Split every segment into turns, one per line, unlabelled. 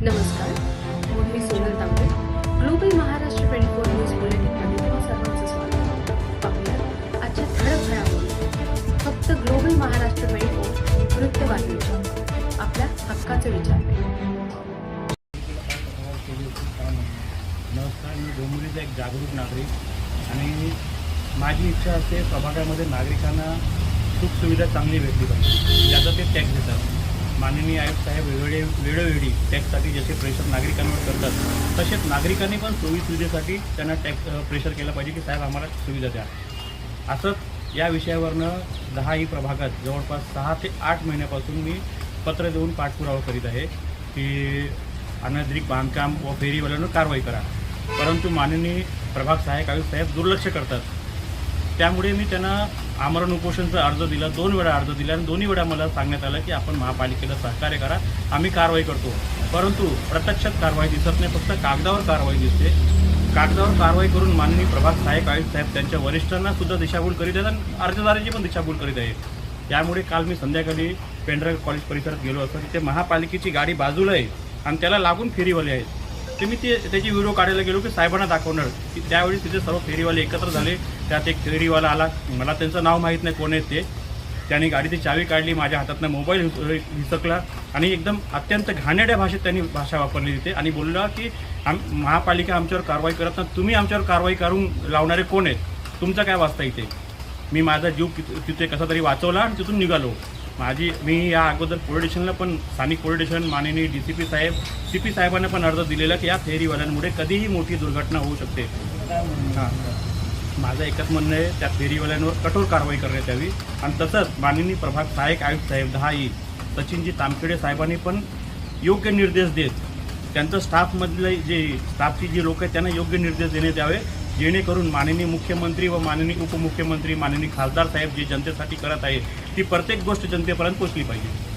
नमस्कार, मी सोनल तांबे. Global Maharashtra 24 news बुलेटिनमध्ये तुम्हा सर्वांचं स्वागत. पाहूया आजच्या ठळक घडामोडी. फक्त ग्लोबल महाराष्ट्र 24 वृत्तवाहिनीच्या आपल्या हक्काचे विचार.
नमस्कार, मी डोंबिवलीचा एक जागरूक नागरिक आणि माझी इच्छा असते प्रभागामध्ये नागरिकांना सुखसुविधा चांगली भेटली पाहिजे. ज्याचा ते टॅक्स देतात. माननीय आयुक्त साहेब वेळोवेळी टॅक्ससाठी जसे प्रेशर नागरिकांवर करतात तसेच नागरिकांनी पण सुविधेसाठी त्यांना टॅक्स प्रेशर केलं पाहिजे की साहेब आम्हाला सुविधा द्या. असंच या विषयावरनं 10 प्रभागात जवळपास 6 ते 8 महिन्यापासून मी पत्र देऊन पाठपुरावा करीत आहे की अनधिकृत बांधकाम व फेरीवाल्यांवर कारवाई करा. परंतु माननीय प्रभाग सहाय्यक आयुक्त साहेब दुर्लक्ष करतात. त्यामुळे मी त्यांना आमरण उपोषणचा अर्ज दिला, 2 वेळा अर्ज दिला आणि दोन्ही वेळा मला सांगण्यात आलं की आपण महापालिकेला सहकार्य करा, आम्ही कारवाई करतो. परंतु प्रत्यक्षात कारवाई दिसत नाही, फक्त कागदावर कारवाई दिसते. कागदावर कारवाई करून माननीय प्रभाग सहाय्यक आयुक्त साहेब त्यांच्या वरिष्ठांना सुद्धा दिशाभूल करीत आहेत आणि अर्जदारांची पण दिशाभूल करीत आहेत. त्यामुळे काल मी संध्याकाळी पेंढरा कॉलेज परिसरात गेलो असतो. तिथे महापालिकेची गाडी बाजूला आहे आणि त्याला लागून फेरीवाले आहेत. ते मी त्याची व्हिडिओ काढायला गेलो की साहेबांना दाखवणार की त्यावेळी तिथे सर्व फेरीवाले एकत्र झाले. त्यात एक फेरीवाला आला, मला त्यांचं नाव माहीत नाही कोण आहेत ते. त्यांनी गाडीची चावी काढली, माझ्या हातातनं मोबाईल हिसकला आणि एकदम अत्यंत घाणेरड्या भाषेत त्यांनी भाषा वापरली तिथे आणि बोलला की महापालिका आमच्यावर कारवाई करत नाही, तुम्ही आमच्यावर कारवाई करून लावणारे कोण आहेत, तुमचा काय वाचता इथे. मी माझा जीव तिथे कसा तरी वाचवला आणि तिथून निघालो. मी या अगोदर पोलीस स्टेशनला पण स्थानिक पोलीस स्टेशन माननीय DCP साहेब CP साहेबांना पण अर्ज दिलेला की या फेरीवाल्यांमुळे कधीही मोठी दुर्घटना होऊ शकते. हां, माझं एकच म्हणणं आहे त्या फेरीवाल्यांवर कठोर कारवाई करण्यात यावी. आणि तसंच माननीय प्रभाग सहाय्यक आयुक्त साहेब 10 सचिनजी तामखेडे साहेबांनी पण योग्य निर्देश देत त्यांचं स्टाफमधले स्टाफची जी लोक आहेत त्यांना योग्य निर्देश देण्यात यावे, जेणेकरून माननीय मुख्यमंत्री व माननीय उपमुख्यमंत्री माननीय खासदार साहेब जे जनतेसाठी करत आहे ती प्रत्येक गोष्ट जनतेपर्यंत पोहोचली पाहिजे.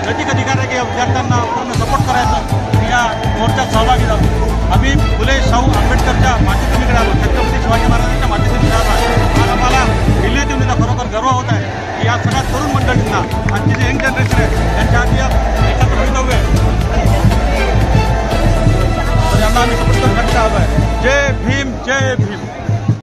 नैतिक अधिकार आहे की विद्यार्थ्यांना पूर्ण सपोर्ट करायचा. या मोर्चात सहभागी झालो. आम्ही फुले शाहू आंबेडकरच्या मातृभूमीकडे आलो, छत्रपती शिवाजी महाराजांच्या मातृभूमीकडे आलो आहे. आज आम्हाला दिल्लीत येऊन खरोखर गर्व होत आहे की या सगळ्या तरुण मंडळींना आजची जे यंग जनरेशन आहे त्यांच्या आधी याच्यात भवितव्य आहे, तर यांना आम्ही सपोर्ट करण्यासाठी आलो आहे. जय भीम, जय भीम.